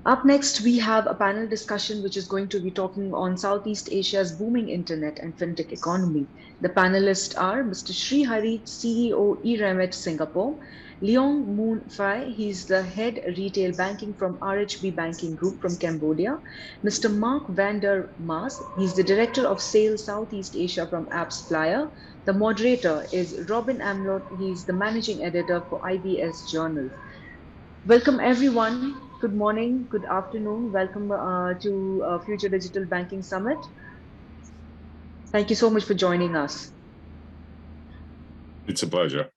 Up next, we have a panel discussion which is going to be talking on Southeast Asia's booming internet and fintech economy. The panelists are Mr. Srihari, CEO eRemit Singapore, Leong Moon Phai, he's the head retail banking from RHB Banking Group from Cambodia, Mr. Mark van der Maas, he's the director of sales Southeast Asia from AppsFlyer. The moderator is Robin Amlôt, he's the managing editor for IBS Journal. Welcome, everyone. Good morning, good afternoon. Welcome to Future Digital Banking Summit. Thank you so much for joining us. It's a pleasure.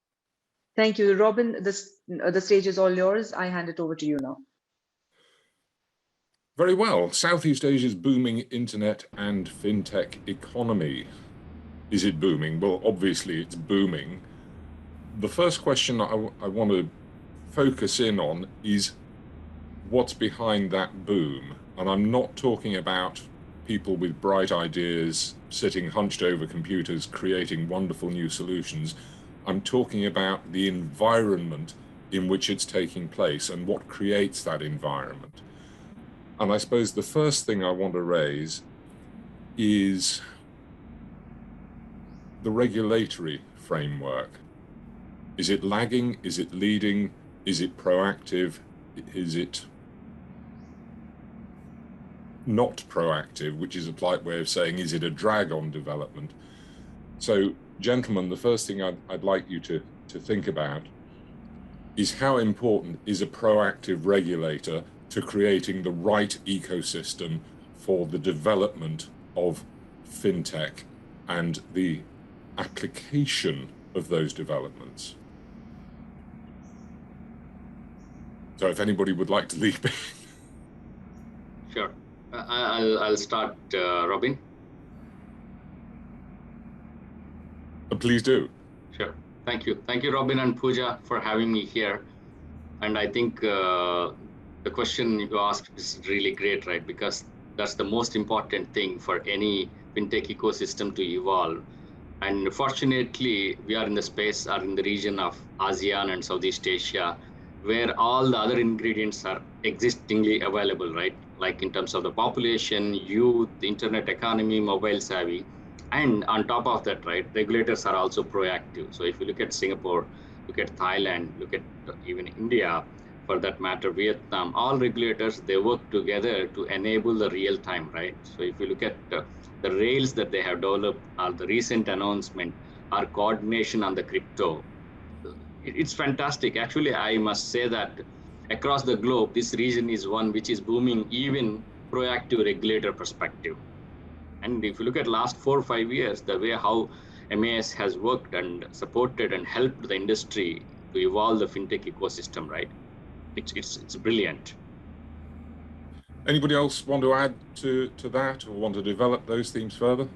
Thank you. Robin, the stage is all yours. I hand it over to you now. Very well. Southeast Asia's booming internet and fintech economy. Is it booming? Well, obviously it's booming. The first question I want to focus in on is what's behind that boom. And I'm not talking about people with bright ideas sitting hunched over computers creating wonderful new solutions. I'm talking about the environment in which it's taking place and what creates that environment. And I suppose the first thing I want to raise is the regulatory framework. Is it lagging? Is it leading? Is it proactive? Is it not proactive, which is a polite way of saying, is it a drag on development? So, gentlemen, the first thing I'd like you to think about is how important is a proactive regulator to creating the right ecosystem for the development of fintech and the application of those developments. So if anybody would like to lead me. Sure. I'll start, Robin. Please do. Sure. Thank you. Thank you, Robin and Pooja, for having me here. And I think the question you asked is really great, right? Because that's the most important thing for any fintech ecosystem to evolve. And fortunately, we are in the space, are in the region of ASEAN and Southeast Asia, where all the other ingredients are existingly available, right? Like in terms of the population, youth, the internet economy, mobile savvy. And on top of that, right, regulators are also proactive. So if you look at Singapore, look at Thailand, look at even India, for that matter, Vietnam, all regulators, they work together to enable the real time, right? So if you look at the rails that they have developed, or the recent announcement, our coordination on the crypto, it's fantastic. Actually, I must say that across the globe, this region is one which is booming, even proactive regulator perspective. And if you look at last 4 or 5 years, the way how MAS has worked and supported and helped the industry to evolve the fintech ecosystem, right? It's brilliant. Anybody else want to add to that or want to develop those themes further?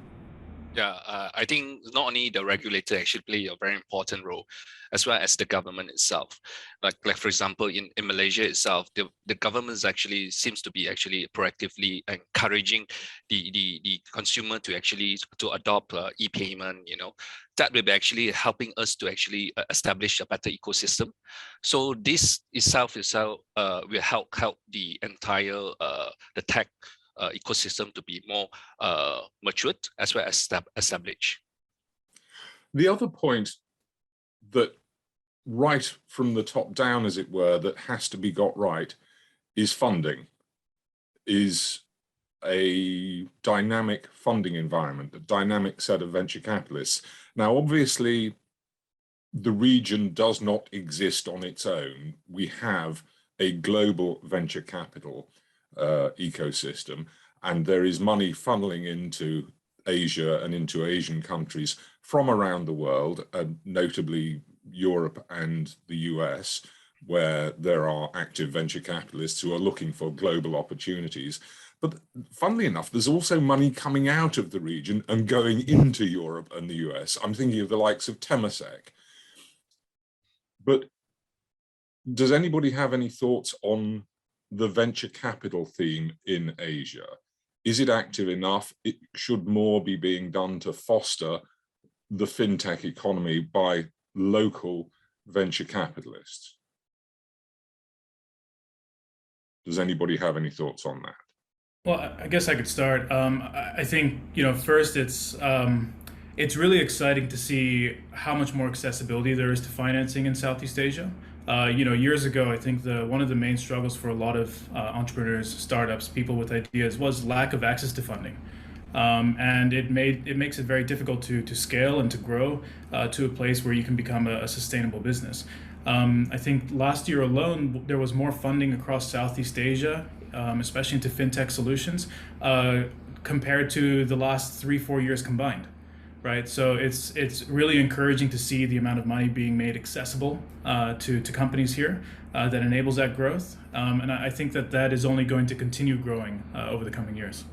Yeah, I think not only the regulator actually play a very important role, as well as the government itself. Like for example, in Malaysia itself, the government actually seems to be actually proactively encouraging the consumer to actually to adopt e-payment. You know, that will be actually helping us to actually establish a better ecosystem. So this itself will help the entire the tech ecosystem to be more matured as well as established. The other point that right from the top down, as it were, that has to be got right is funding, is a dynamic funding environment, a dynamic set of venture capitalists. Now, obviously, the region does not exist on its own. We have a global venture capital ecosystem, and there is money funneling into Asia and into Asian countries from around the world, notably Europe and the US, where there are active venture capitalists who are looking for global opportunities. But funnily enough, there's also money coming out of the region and going into Europe and the US. I'm thinking of the likes of Temasek. But does anybody have any thoughts on the venture capital theme in Asia? Is it active enough? It should more be being done to foster the fintech economy by local venture capitalists. Does anybody have any thoughts on that? Well, I guess I could start. I think, first it's really exciting to see how much more accessibility there is to financing in Southeast Asia. Years ago, I think one of the main struggles for a lot of entrepreneurs, startups, people with ideas was lack of access to funding. And it makes it very difficult to scale and to grow to a place where you can become a sustainable business. I think last year alone, there was more funding across Southeast Asia, especially into fintech solutions, compared to the last 3-4 years combined, right? So it's really encouraging to see the amount of money being made accessible to companies here that enables that growth. And I think that is only going to continue growing over the coming years.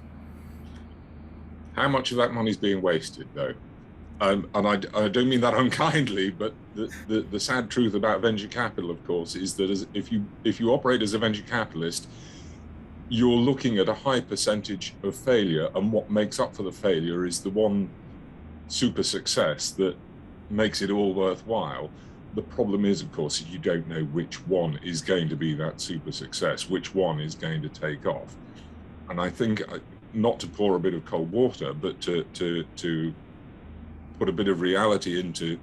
How much of that money is being wasted, though? And I don't mean that unkindly, but the sad truth about venture capital, of course, is that if you operate as a venture capitalist, you're looking at a high percentage of failure, and what makes up for the failure is the one super success that makes it all worthwhile. The problem is, of course, you don't know which one is going to be that super success, which one is going to take off. And I think, not to pour a bit of cold water, but to put a bit of reality into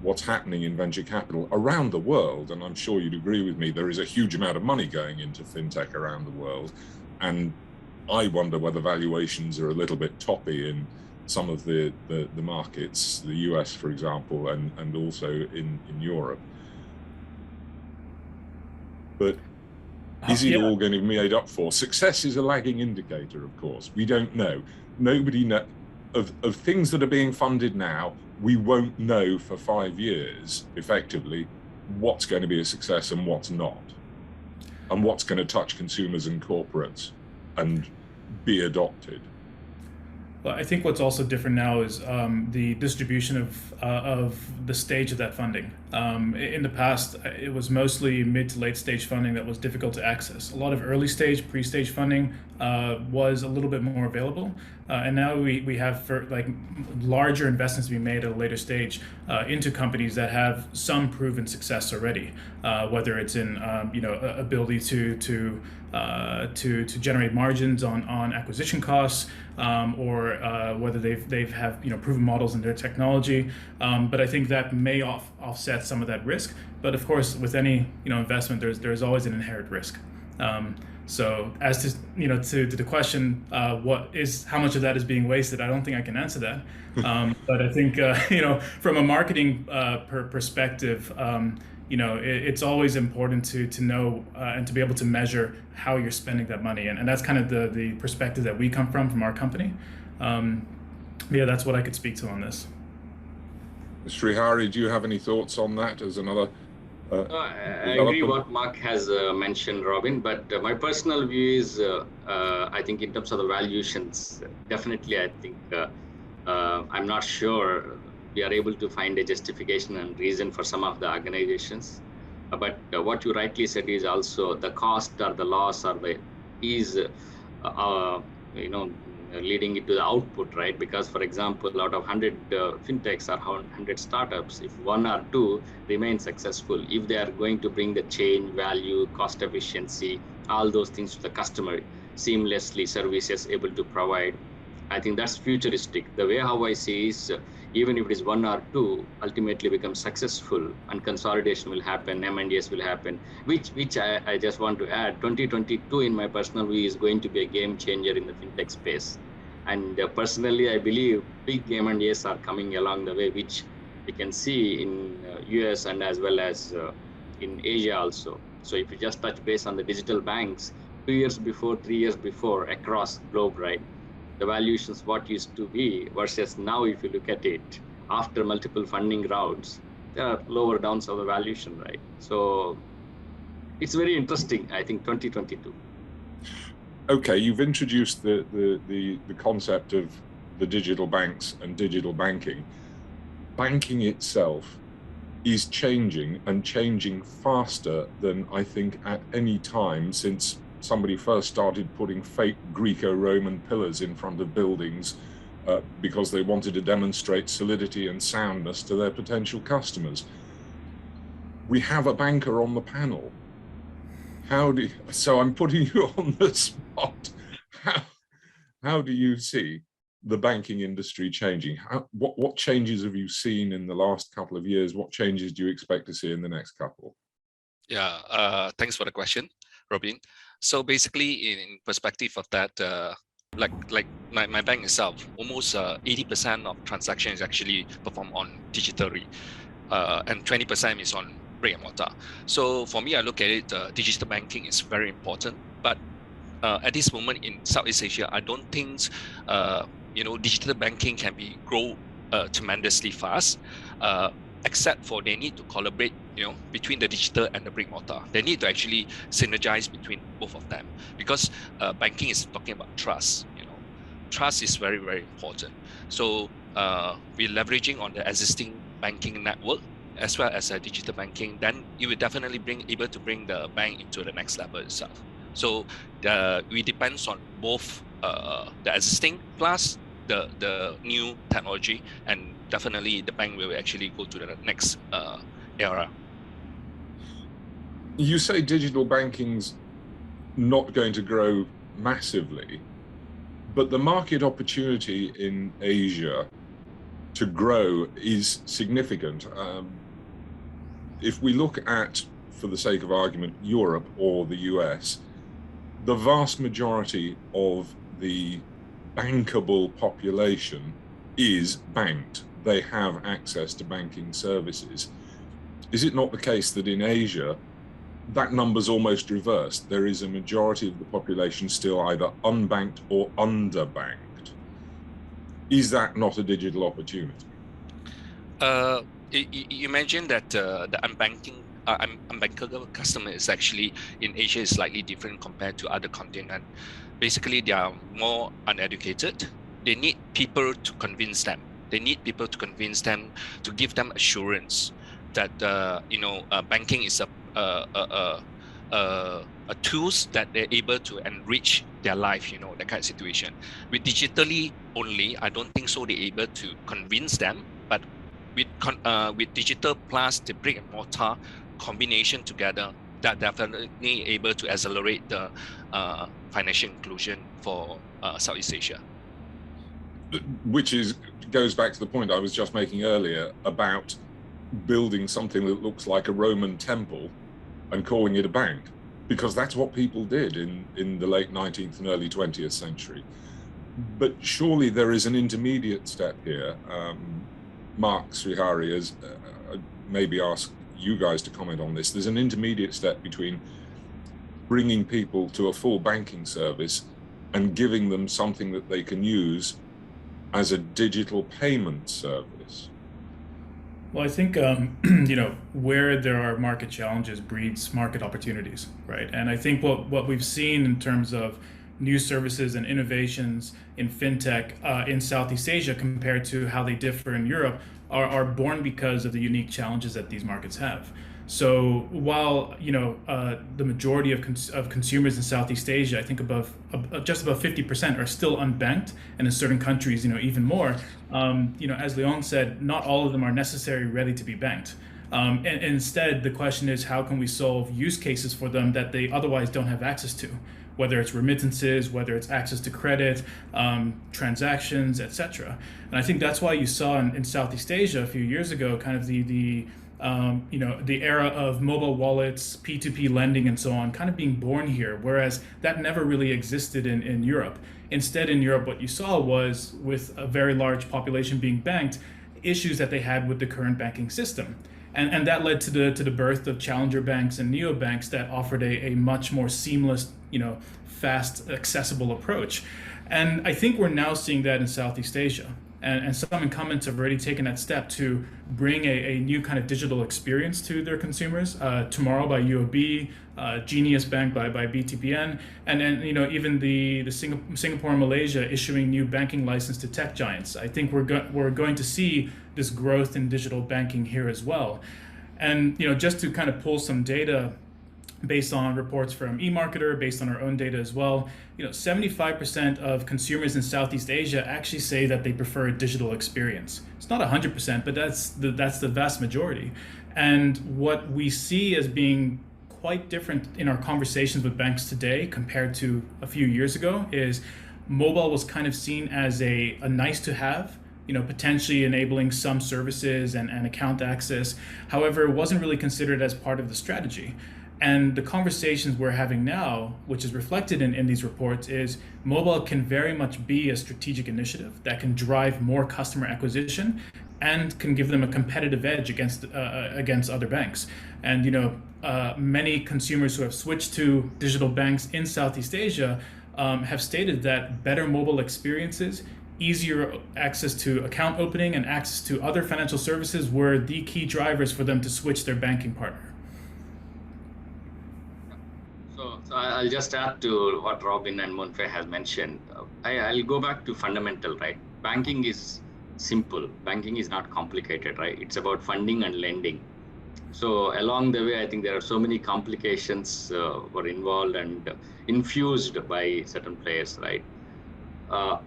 what's happening in venture capital around the world, and I'm sure you'd agree with me, there is a huge amount of money going into fintech around the world, and I wonder whether valuations are a little bit toppy in some of the markets, the US, for example, and also in Europe. But is it all going to be made up for? Success is a lagging indicator, of course. We don't know. Nobody knows. Of things that are being funded now, we won't know for 5 years, effectively, what's going to be a success and what's not, and what's going to touch consumers and corporates and be adopted. Well, I think what's also different now is the distribution of the stage of that funding. In the past, it was mostly mid to late stage funding that was difficult to access. A lot of early stage, pre-stage funding was a little bit more available. And now we have larger investments being made at a later stage into companies that have some proven success already, whether it's in ability to generate margins on acquisition costs, or whether they've have proven models in their technology. But I think that may offset some of that risk. But of course, with any investment, there's always an inherent risk. So as to the question, how much of that is being wasted? I don't think I can answer that. But I think from a marketing perspective, it's always important to know and to be able to measure how you're spending that money, and that's kind of the perspective that we come from our company. That's what I could speak to on this. Srihari, do you have any thoughts on that as another? I agree what Mark has mentioned, Robin, but my personal view is, I think in terms of the valuations, definitely I think I'm not sure we are able to find a justification and reason for some of the organizations. But what you rightly said is also the cost or the loss or leading it to the output, right? Because, for example, out of 100 fintechs or 100 startups, if 1 or 2 remain successful, if they are going to bring the change, value, cost efficiency, all those things to the customer, seamlessly services able to provide, I think that's futuristic. The way how I see is, even if it is 1 or 2, ultimately become successful and consolidation will happen, M&As will happen, which I just want to add, 2022 in my personal view is going to be a game changer in the fintech space. And personally, I believe big M&As are coming along the way, which we can see in US and as well as in Asia also. So if you just touch base on the digital banks, 2 years before, 3 years before, across globe, right? The valuations what used to be versus now, if you look at it, after multiple funding rounds, there are lower downs of the valuation, right? So it's very interesting, I think, 2022. Okay, you've introduced the concept of the digital banks and digital banking. Banking itself is changing, and changing faster than I think at any time since somebody first started putting fake Greco-Roman pillars in front of buildings because they wanted to demonstrate solidity and soundness to their potential customers. We have a banker on the panel. So I'm putting you on the spot. How do you see the banking industry changing? What changes have you seen in the last couple of years? What changes do you expect to see in the next couple? Yeah, thanks for the question, Robin. So basically, in perspective of that, like my bank itself, almost 80% of transactions actually perform on digitally, and 20% is on brick and mortar. So for me, I look at it, digital banking is very important. But at this moment in Southeast Asia, I don't think digital banking can be grow tremendously fast. Except for they need to collaborate, between the digital and the brick mortar. They need to actually synergize between both of them, because banking is talking about trust. Trust is very, very important. So we're leveraging on the existing banking network as well as digital banking. Then it will definitely able to bring the bank into the next level itself. So we depends on both the existing plus the new technology, and definitely the bank will actually go to the next era. You say digital banking's not going to grow massively, but the market opportunity in Asia to grow is significant. If we look at, for the sake of argument, Europe or the US, the vast majority of the bankable population is banked. They have access to banking services. Is it not the case that in Asia, that number's almost reversed? There is a majority of the population still either unbanked or underbanked. Is that not a digital opportunity? You mentioned that the unbankable customer is actually in Asia is slightly different compared to other continents. Basically, they are more uneducated. They need people to convince them. They need people to convince them, to give them assurance that banking is a tools that they're able to enrich their life. That kind of situation. With digitally only, I don't think so. They're able to convince them, but with digital plus the brick and mortar combination together, that definitely able to accelerate the financial inclusion for Southeast Asia. Which goes back to the point I was just making earlier about building something that looks like a Roman temple and calling it a bank, because that's what people did in the late 19th and early 20th century. But surely there is an intermediate step here. Mark, Srihari, as maybe ask you guys to comment on this. There's an intermediate step between bringing people to a full banking service and giving them something that they can use as a digital payment service. Well, I think where there are market challenges breeds market opportunities, right? And I think what we've seen in terms of new services and innovations in fintech in Southeast Asia compared to how they differ in Europe are born because of the unique challenges that these markets have. So while the majority of consumers in Southeast Asia, I think just above 50% are still unbanked, and in certain countries, even more. As Leong said, not all of them are necessarily ready to be banked. And instead, the question is, how can we solve use cases for them that they otherwise don't have access to? Whether it's remittances, whether it's access to credit, transactions, etc. And I think that's why you saw in Southeast Asia a few years ago, kind of the era of mobile wallets, P2P lending, and so on, kind of being born here, whereas that never really existed in Europe. Instead, in Europe, what you saw was, with a very large population being banked, issues that they had with the current banking system. And that led to the birth of challenger banks and neobanks that offered a much more seamless, fast, accessible approach. And I think we're now seeing that in Southeast Asia. And some incumbents have already taken that step to bring a new kind of digital experience to their consumers. Tomorrow by UOB, Genius Bank by BTPN, and then even the Singapore and Malaysia issuing new banking license to tech giants. I think we're going to see this growth in digital banking here as well. And just to kind of pull some data based on reports from eMarketer, based on our own data as well, 75% of consumers in Southeast Asia actually say that they prefer a digital experience. It's not 100%, but that's the vast majority. And what we see as being quite different in our conversations with banks today compared to a few years ago is mobile was kind of seen as a nice to have, potentially enabling some services and account access. However, it wasn't really considered as part of the strategy. And the conversations we're having now, which is reflected in these reports, is mobile can very much be a strategic initiative that can drive more customer acquisition and can give them a competitive edge against other banks. And many consumers who have switched to digital banks in Southeast Asia have stated that better mobile experiences, easier access to account opening and access to other financial services were the key drivers for them to switch their banking partner. So I'll just add to what Robin and Monfei has mentioned. I'll go back to fundamental, right? Banking is simple. Banking is not complicated, right? It's about funding and lending. So along the way, I think there are so many complications were involved and infused by certain players, right?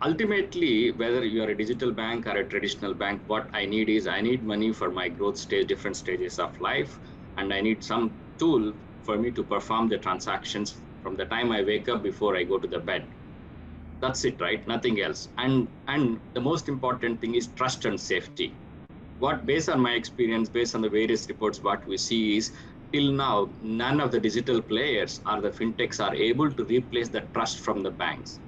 Ultimately, whether you are a digital bank or a traditional bank, what I need money for my growth stage, different stages of life, and I need some tool for me to perform the transactions from the time I wake up before I go to the bed. That's it, right? Nothing else. And the most important thing is trust and safety. What, based on my experience, based on the various reports, what we see is till now, none of the digital players or the fintechs are able to replace the trust from the banks.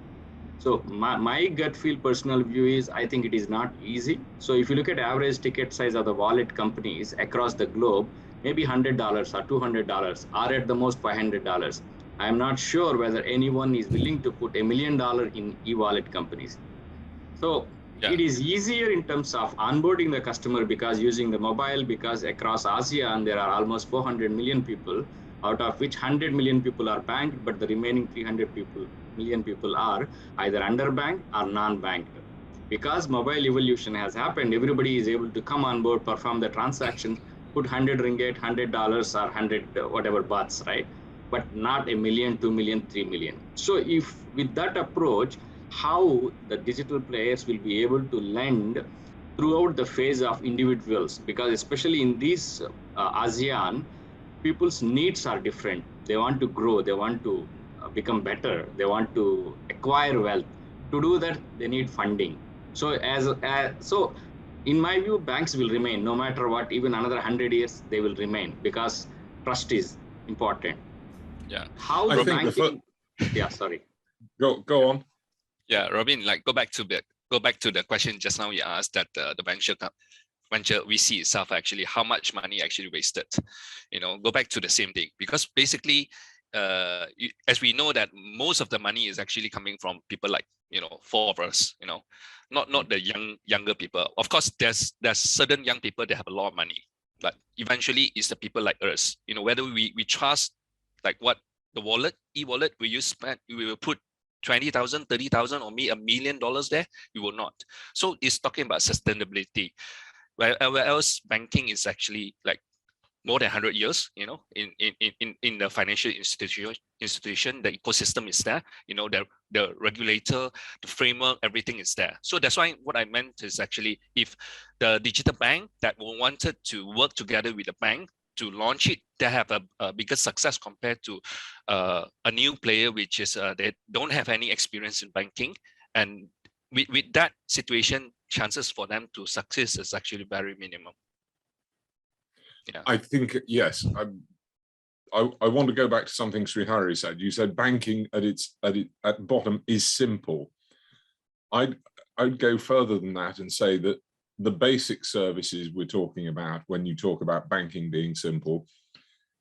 So my gut feel personal view is I think it is not easy. So if you look at average ticket size of the wallet companies across the globe, maybe $100 or $200 or at the most $500. I'm not sure whether anyone is willing to put $1 million in e-wallet companies. So it is easier in terms of onboarding the customer because using the mobile, because across ASEAN, there are almost 400 million people, out of which 100 million people are banked, but the remaining 300 million people are either underbanked or non-banked. Because mobile evolution has happened, everybody is able to come on board, perform the transaction, put 100 ringgit, $100 or 100 whatever bahts, right? But not $1 million, 2 million, 3 million. So if with that approach, how the digital players will be able to lend throughout the phase of individuals, because especially in these ASEAN, people's needs are different. They want to grow, they want to become better, they want to acquire wealth. To do that, they need funding. So so in my view, banks will remain no matter what, even another 100 years, they will remain because trust is important. Yeah. How the banking, yeah, sorry. Go on. Yeah, Robin, go back to the question just now you asked that the venture VC itself actually, how much money actually wasted. Go back to the same thing, because basically, as we know that most of the money is actually coming from people like, four of us, not the younger people. Of course, there's certain young people that have a lot of money, but eventually it's the people like us, whether we trust like what the e-wallet we will put 20,000, 30,000 or $1 million there, we will not. So it's talking about sustainability. Where else banking is actually like more than 100 years, in the financial institution, the ecosystem is there, the regulator, the framework, everything is there. So that's why what I meant is actually if the digital bank that wanted to work together with the bank to launch it, they have a bigger success compared to a new player, which is they don't have any experience in banking. And with that situation, chances for them to success is actually very minimum. Yeah. I think, yes. I want to go back to something Srihari said. You said banking at bottom is simple. I'd go further than that and say that the basic services we're talking about when you talk about banking being simple,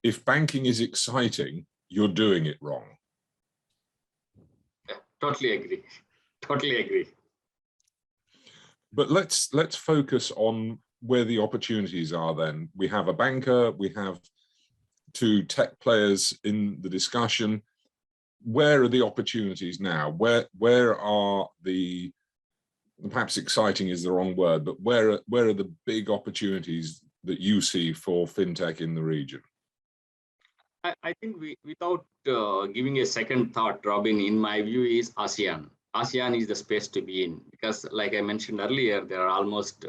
if banking is exciting, you're doing it wrong. Yeah, totally agree. Totally agree. But let's focus on where the opportunities are then. We have a banker, we have two tech players in the discussion. Where are the opportunities now? Where are the, perhaps exciting is the wrong word, but where are the big opportunities that you see for fintech in the region? I think without giving a second thought, Robin, in my view is ASEAN. ASEAN is the space to be in, because like I mentioned earlier, there are almost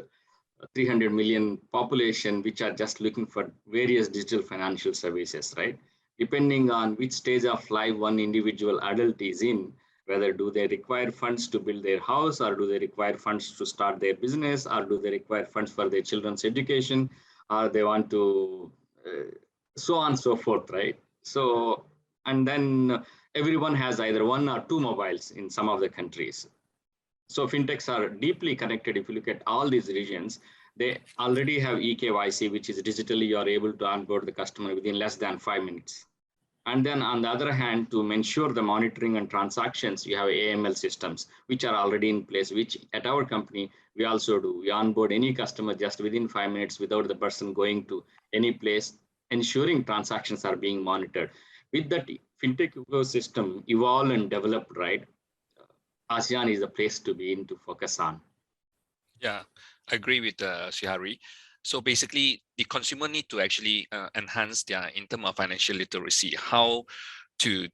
300 million population which are just looking for various digital financial services, right? depending on which stage of life one individual adult is in, whether do they require funds to build their house, or do they require funds to start their business, or do they require funds for their children's education, or they want to, so on and so forth, right? So, and then everyone has either one or two mobiles in some of the countries. So fintechs are deeply connected. If you look at all these regions, they already have eKYC, which is digitally you are able to onboard the customer within less than 5 minutes. And then on the other hand, to ensure the monitoring and transactions, you have AML systems, which are already in place, which at our company, we also do. We onboard any customer just within 5 minutes without the person going to any place, ensuring transactions are being monitored. With that fintech ecosystem evolved and developed, right, ASEAN is the place to be in to focus on. Yeah, I agree with Srihari. So basically, the consumer need to actually enhance their in terms of financial literacy, how to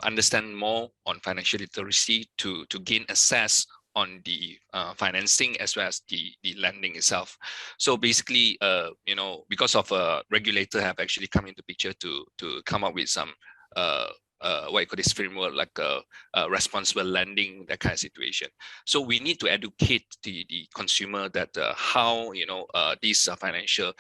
understand more on financial literacy to gain access on the financing as well as the lending itself. So basically, because of a regulator have actually come into picture to come up with some what you call this framework, like responsible lending, that kind of situation. So we need to educate the consumer that how these financial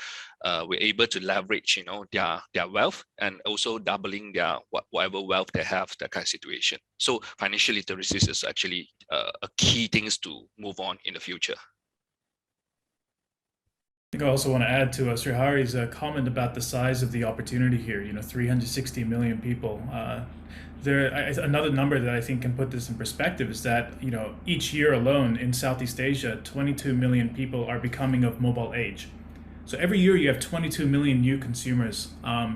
we're able to leverage their wealth, and also doubling their whatever wealth they have, that kind of situation. So financial literacy is actually a key things to move on in the future. I think I also want to add to Srihari's comment about the size of the opportunity here. 360 million people. Another number that I think can put this in perspective is that each year alone in Southeast Asia, 22 million people are becoming of mobile age. So every year you have 22 million new consumers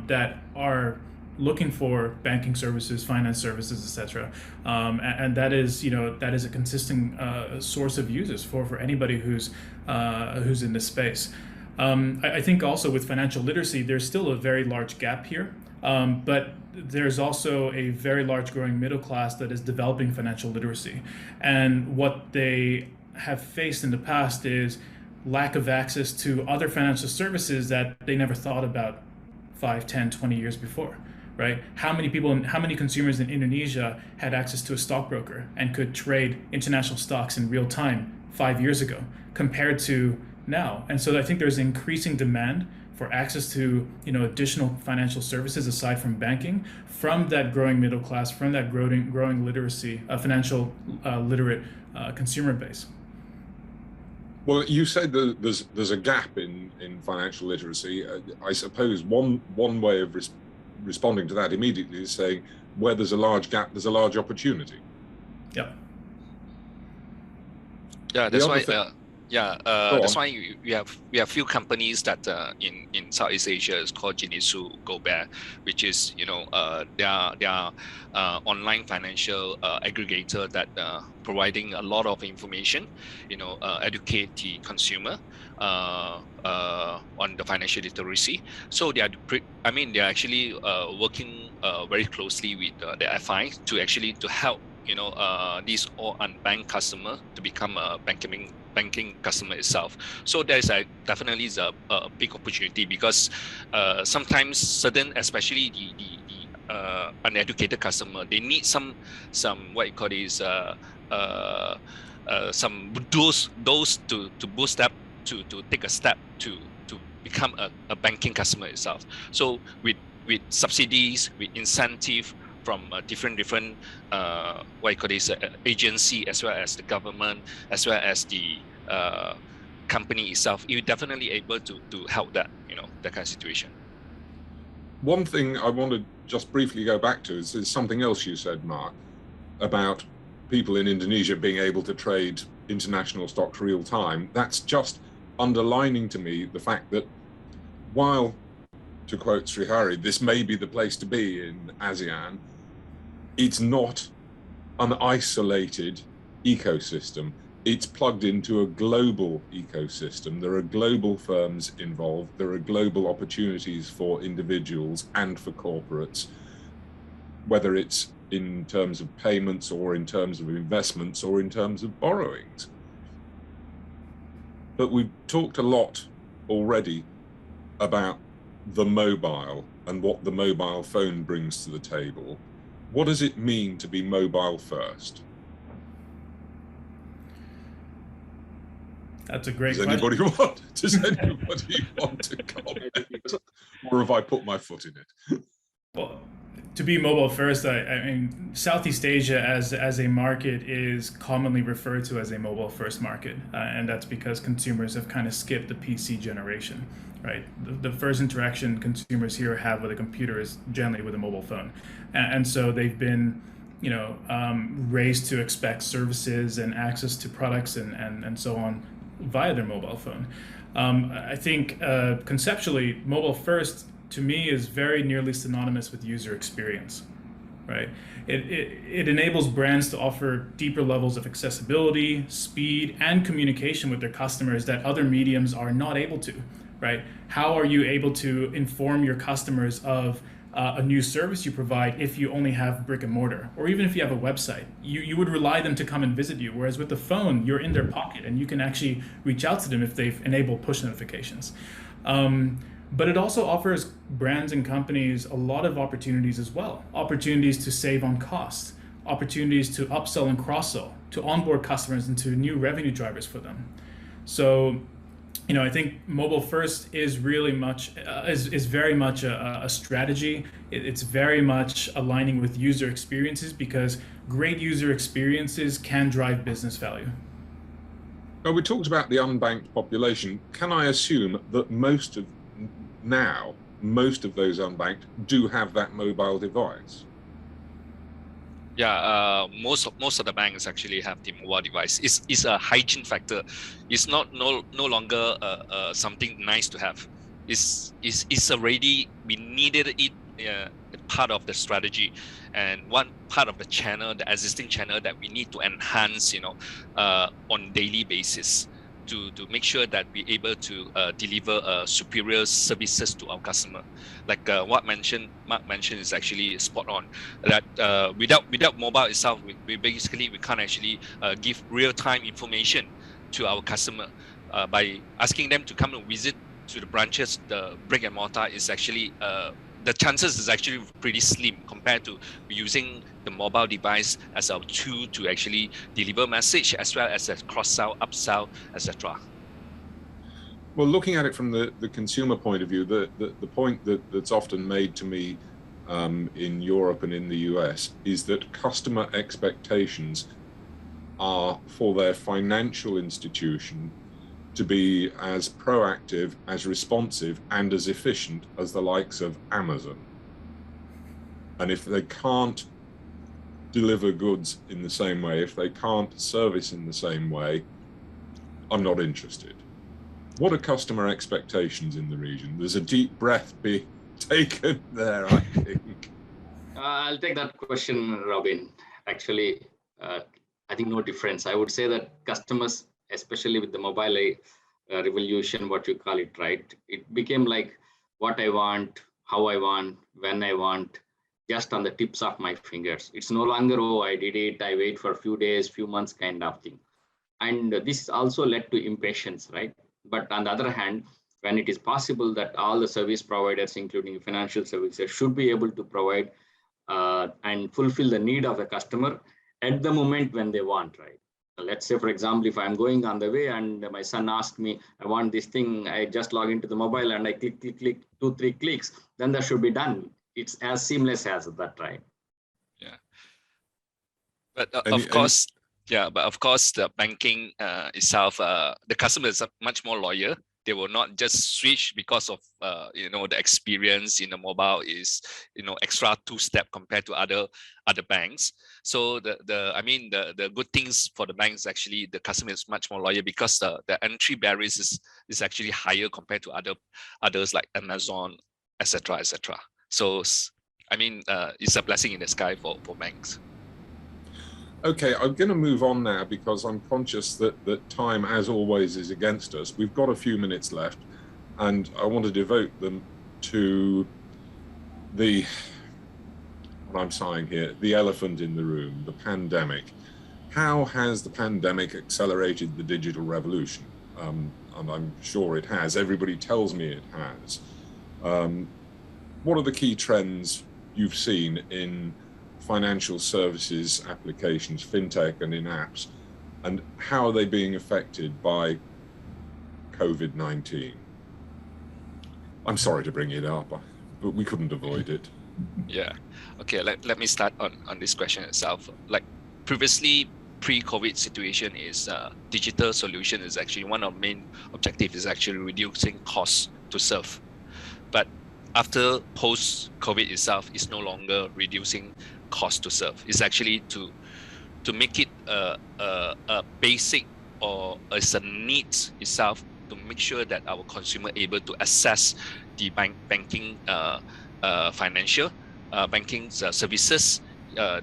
that are looking for banking services, finance services, etc. And that is a consistent source of users for anybody who's in this space. I think also with financial literacy, there's still a very large gap here, but there's also a very large growing middle class that is developing financial literacy. And what they have faced in the past is lack of access to other financial services that they never thought about 5, 10, 20 years before. Right? How many consumers in Indonesia had access to a stockbroker and could trade international stocks in real time 5 years ago compared to now? And so I think there's increasing demand for access to additional financial services aside from banking, from that growing middle class, from that growing literacy, financial literate consumer base. Well, you said that there's a gap in financial literacy. I suppose one way of responding to that immediately is saying, where there's a large gap, there's a large opportunity. Yeah. Yeah, that's why. That's why we have few companies that in Southeast Asia is called Jinisu Gobear, which is they are online financial aggregator that providing a lot of information, educate the consumer on the financial literacy. So they are actually working very closely with the FI to help these all unbanked customer to become a banking customer itself. So there is definitely is a big opportunity, because sometimes especially the uneducated customer, they need some what you call is some those to boost up to take a step to become a banking customer itself. So with subsidies, with incentive from different what you call this agency, as well as the government, as well as the company itself, you're definitely able to help that that kind of situation. One thing I want to just briefly go back to is something else you said, Mark, about people in Indonesia being able to trade international stocks real time. That's just underlining to me the fact that while, to quote Srihari, this may be the place to be in ASEAN, it's not an isolated ecosystem. It's plugged into a global ecosystem. There are global firms involved. There are global opportunities for individuals and for corporates, whether it's in terms of payments or in terms of investments or in terms of borrowings. But we've talked a lot already about the mobile and what the mobile phone brings to the table, what does it mean to be mobile first? That's a great question. Does anybody want to comment? Or have I put my foot in it? Well, to be mobile first, I mean, Southeast Asia as a market is commonly referred to as a mobile first market. And that's because consumers have kind of skipped the PC generation, right? The first interaction consumers here have with a computer is generally with a mobile phone. And so they've been, raised to expect services and access to products and so on via their mobile phone. I think conceptually, mobile first to me is very nearly synonymous with user experience, right? It enables brands to offer deeper levels of accessibility, speed, and communication with their customers that other mediums are not able to, right? How are you able to inform your customers of a new service you provide if you only have brick and mortar, or even if you have a website? You would rely them to come and visit you, whereas with the phone, you're in their pocket and you can actually reach out to them if they've enabled push notifications. But it also offers brands and companies a lot of opportunities as well. Opportunities to save on costs, opportunities to upsell and cross-sell, to onboard customers into new revenue drivers for them. So, I think mobile first is really is very much a strategy. It's very much aligning with user experiences, because great user experiences can drive business value. Well, we talked about the unbanked population. Can I assume that most of those unbanked do have that mobile device? Yeah, most of the banks actually have the mobile device. It's a hygiene factor. It's no longer something nice to have. It's already, we needed it part of the strategy, and one part of the channel, the existing channel that we need to enhance, on daily basis to make sure that we're able to deliver superior services to our customer. Like what Mark mentioned is actually spot on. That without mobile itself, we can't actually give real-time information to our customer by asking them to come and visit to the branches. The brick and mortar is actually the chances is actually pretty slim compared to using the mobile device as our tool to actually deliver message, as well as a cross-sell, upsell, etc. Well, looking at it from the consumer point of view, the point that's often made to me in Europe and in the US is that customer expectations are for their financial institution to be as proactive, as responsive, and as efficient as the likes of Amazon. And if they can't deliver goods in the same way, if they can't service in the same way, I'm not interested. What are customer expectations in the region? There's a deep breath being taken there, I think. I'll take that question, Robin. Actually, I think no difference. I would say that customers, especially with the mobile revolution, what you call it, right? It became like what I want, how I want, when I want, just on the tips of my fingers. It's no longer, oh, I did it, I wait for a few days, few months kind of thing. And this also led to impatience, right? But on the other hand, when it is possible that all the service providers, including financial services, should be able to provide and fulfill the need of a customer at the moment when they want, right? Let's say, for example, if I'm going on the way and my son asks me, I want this thing, I just log into the mobile and I click 2-3 clicks, then that should be done. It's as seamless as that, right? Yeah. But of course, the banking itself, the customer is much more loyal. They will not just switch because of the experience in the mobile is extra 2-step compared to other banks. So the good things for the banks, actually the customer is much more loyal because the entry barriers is actually higher compared to others like Amazon, etc. So it's a blessing in the sky for banks. Okay, I'm going to move on now because I'm conscious that time, as always, is against us. We've got a few minutes left, and I want to devote them to what I'm saying here, the elephant in the room, the pandemic. How has the pandemic accelerated the digital revolution? And I'm sure it has. Everybody tells me it has. what are the key trends you've seen in financial services applications, fintech, and in apps, and how are they being affected by COVID-19? I'm sorry to bring it up, but we couldn't avoid it. Yeah. Okay, let me start on this question itself. Like previously, pre-COVID situation is digital solution is actually one of the main objectives is actually reducing costs to serve. But after post-COVID itself, it's no longer reducing cost to serve. It's actually to make it a basic or as a need itself to make sure that our consumer able to access the banking financial banking services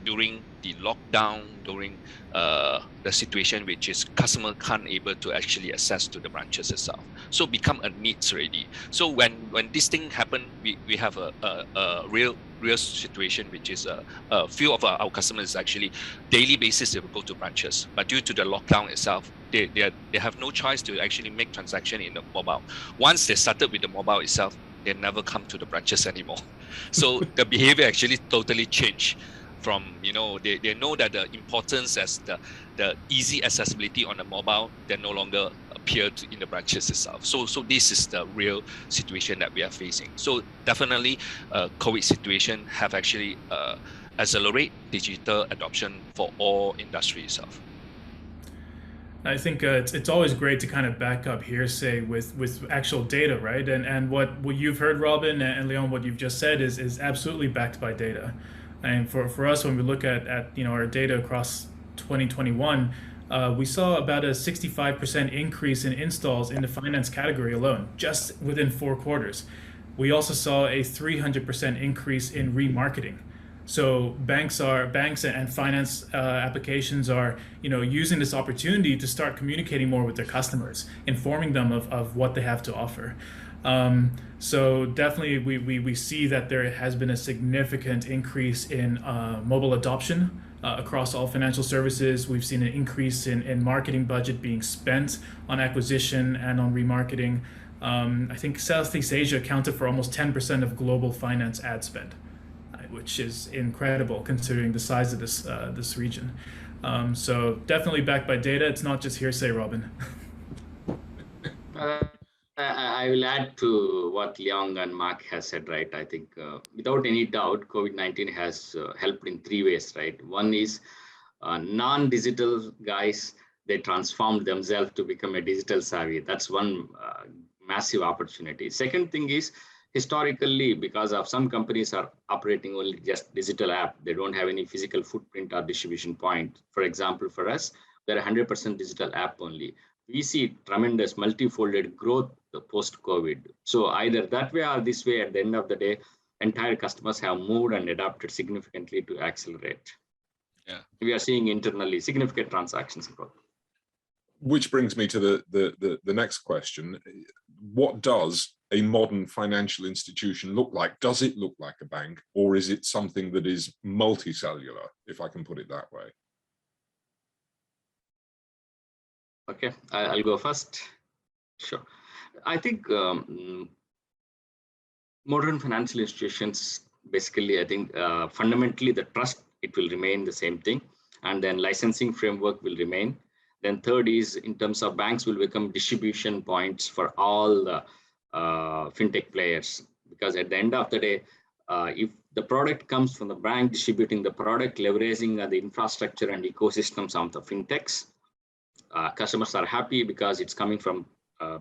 during the lockdown, during the situation which is customer can't able to actually access to the branches itself. So become a needs already. So when this thing happen, we have a real situation, which is a few of our customers actually daily basis they will go to branches, but due to the lockdown itself, they have no choice to actually make transaction in the mobile. Once they started with the mobile itself, they never come to the branches anymore. So the behavior actually totally changed from, you know, they know that the importance as the easy accessibility on the mobile, they no longer appear in the branches itself. So this is the real situation that we are facing. So definitely COVID situation have actually accelerate digital adoption for all industry itself. I think it's always great to kind of back up hearsay with actual data, right? And what you've heard, Robin and Leong, what you've just said is absolutely backed by data. And for us, when we look at you know our data across 2021, we saw about a 65% increase in installs in the finance category alone, just within 4 quarters. We also saw a 300% increase in remarketing. So banks and finance applications are, you know, using this opportunity to start communicating more with their customers, informing them of what they have to offer. So definitely we see that there has been a significant increase in mobile adoption across all financial services. We've seen an increase in marketing budget being spent on acquisition and on remarketing. I think Southeast Asia accounted for almost 10% of global finance ad spend, which is incredible considering the size of this region. So definitely backed by data. It's not just hearsay, Robin. I will add to what Leong and Mark has said, right? I think without any doubt, COVID-19 has helped in 3 ways, right? One is non-digital guys, they transformed themselves to become a digital savvy. That's one massive opportunity. Second thing is, historically, because of some companies are operating only just digital app, they don't have any physical footprint or distribution point. For example, for us, they're 100% digital app only. We see tremendous multi-folded growth post-COVID. So either that way or this way, at the end of the day, entire customers have moved and adapted significantly to accelerate. Yeah, we are seeing internally significant transactions growth. Which brings me to the next question. What does a modern financial institution look like? Does it look like a bank, or is it something that is multicellular, if I can put it that way? Okay, I'll go first. Sure. I think modern financial institutions, basically, I think fundamentally the trust, it will remain the same thing. And then licensing framework will remain. Then third is, in terms of banks, will become distribution points for all the fintech players. Because at the end of the day, if the product comes from the bank distributing the product, leveraging the infrastructure and ecosystems of the fintechs, customers are happy because it's coming from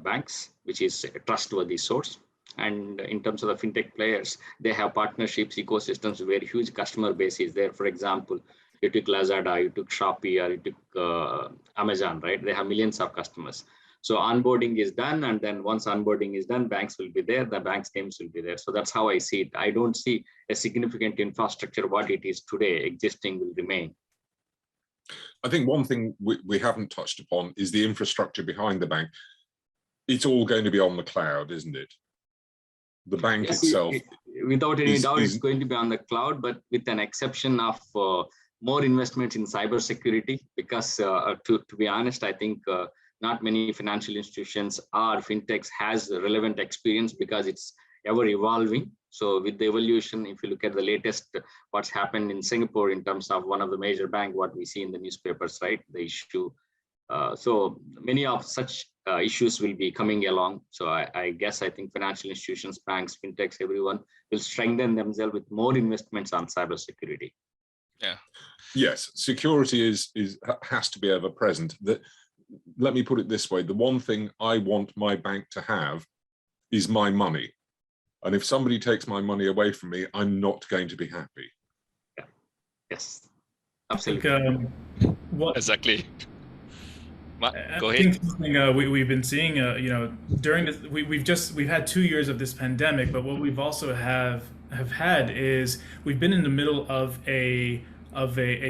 banks, which is a trustworthy source. And in terms of the fintech players, they have partnerships, ecosystems where huge customer base is there. For example, you took Lazada, you took Shopee, or you took Amazon, right? They have millions of customers. So onboarding is done, and then once onboarding is done, banks will be there, the bank's names will be there. So that's how I see it. I don't see a significant infrastructure. What it is today existing will remain. I think one thing we haven't touched upon is the infrastructure behind the bank. It's all going to be on the cloud, isn't it? The bank itself. Without any doubt, it's going to be on the cloud, but with an exception of more investments in cybersecurity, because to be honest, I think not many financial institutions or fintechs has relevant experience because it's ever evolving. So with the evolution, if you look at the latest, what's happened in Singapore in terms of one of the major bank, what we see in the newspapers, right? The issue. So many of such issues will be coming along. So I think financial institutions, banks, fintechs, everyone will strengthen themselves with more investments on cybersecurity. Yeah. Yes, security has to be ever present. Let me put it this way: the one thing I want my bank to have is my money, and if somebody takes my money away from me, I'm not going to be happy. Yeah. Yes, absolutely. I think, Exactly. Mark, go I ahead. think something we've been seeing, during this, we've had 2 years of this pandemic, but what we've also have had is we've been in the middle of a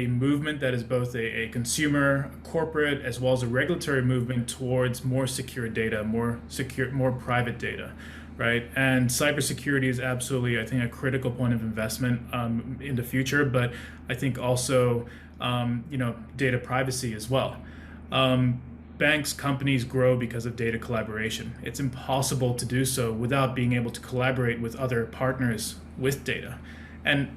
movement that is both a consumer, corporate, as well as a regulatory movement towards more secure data, more private data, right? And cybersecurity is absolutely, I think, a critical point of investment in the future, but I think also, data privacy as well. Banks, companies grow because of data collaboration. It's impossible to do so without being able to collaborate with other partners with data. And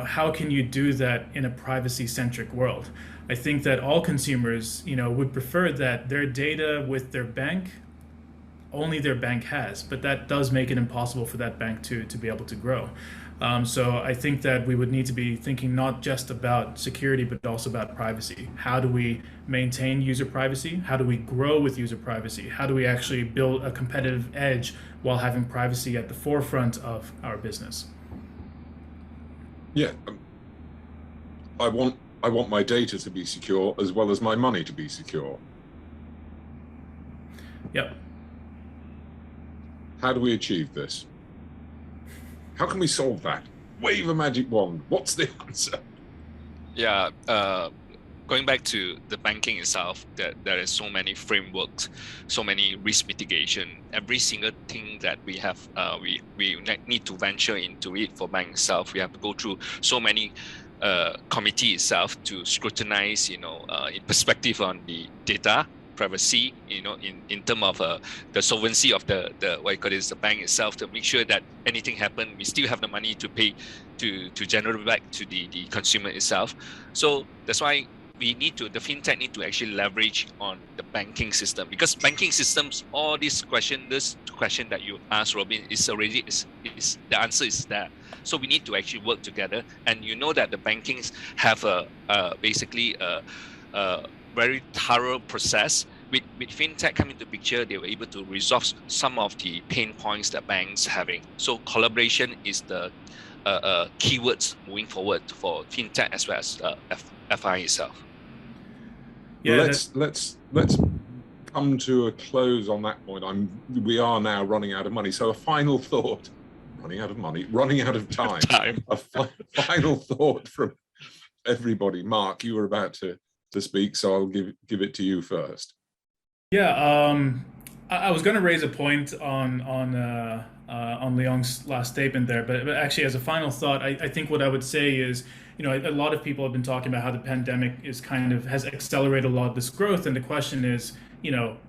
how can you do that in a privacy-centric world? I think that all consumers, would prefer that their data with their bank, only their bank has, but that does make it impossible for that bank to be able to grow. So I think that we would need to be thinking not just about security, but also about privacy. How do we maintain user privacy? How do we grow with user privacy? How do we actually build a competitive edge while having privacy at the forefront of our business? Yeah, I want my data to be secure as well as my money to be secure. Yep. How do we achieve this? How can we solve that? Wave a magic wand. What's the answer? Yeah, going back to the banking itself, that there is so many frameworks, so many risk mitigation. Every single thing that we have, we need to venture into it for bank itself. We have to go through so many committee itself to scrutinize, in perspective on the data privacy, in terms of the solvency of the the bank itself, to make sure that anything happen, we still have the money to pay to generate back to the consumer itself. So that's why the fintech need to actually leverage on the banking system, because banking systems, all this question that you asked, Robin, the answer is there. So we need to actually work together, and that the bankings have basically a very thorough process. With fintech coming into the picture, they were able to resolve some of the pain points that banks having. So collaboration is the keywords moving forward for fintech as well as FI itself. Yeah, let's come to a close on that point. We are now running out of money. So a final thought: running out of money, running out of time. A final thought from everybody. Mark, you were about to speak, so I'll give it to you first. Yeah, I was going to raise a point on Leong's last statement there, but actually, as a final thought, I think what I would say is, a lot of people have been talking about how the pandemic has accelerated a lot of this growth, and the question is,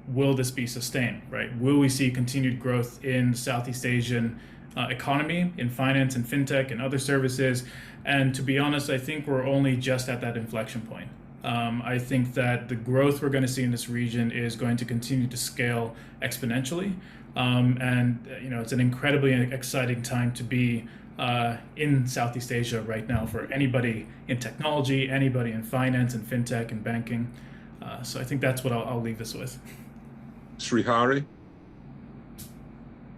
will this be sustained, right? Will we see continued growth in Southeast Asian economy, in finance and fintech and other services? And to be honest, I think we're only just at that inflection point. I think that the growth we're going to see in this region is going to continue to scale exponentially. And it's an incredibly exciting time to be in Southeast Asia right now for anybody in technology, anybody in finance and fintech and banking. So I think that's what I'll leave this with. Srihari?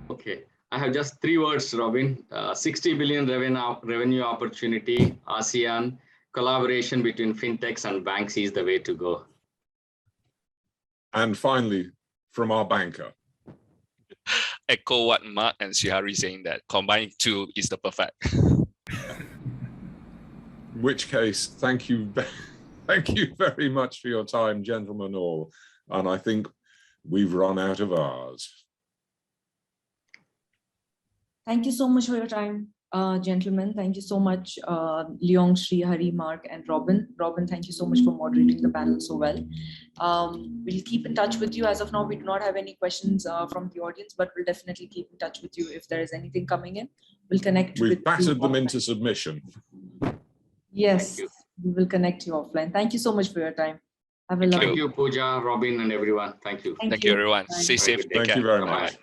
Okay, I have just 3 words, Robin. 60 billion revenue opportunity, ASEAN. Collaboration between fintechs and banks is the way to go. And finally, from our banker. Echo what Mark and Srihari saying, that combining 2 is the perfect. In which case, thank you very much for your time, gentlemen all. And I think we've run out of ours. Thank you so much for your time. Gentlemen, thank you so much, Leong, Srihari, Mark, and Robin. Robin, thank you so much for moderating the panel so well. We'll keep in touch with you. As of now, we do not have any questions from the audience, but we'll definitely keep in touch with you if there is anything coming in. We'll connect. We've battered them into submission. Yes, we will connect you offline. Thank you so much for your time. Have a lovely. Thank you, Pooja, Robin, and everyone. Thank you. Thank you, everyone. Bye. Stay safe. Take Thank care. you very Bye-bye. much.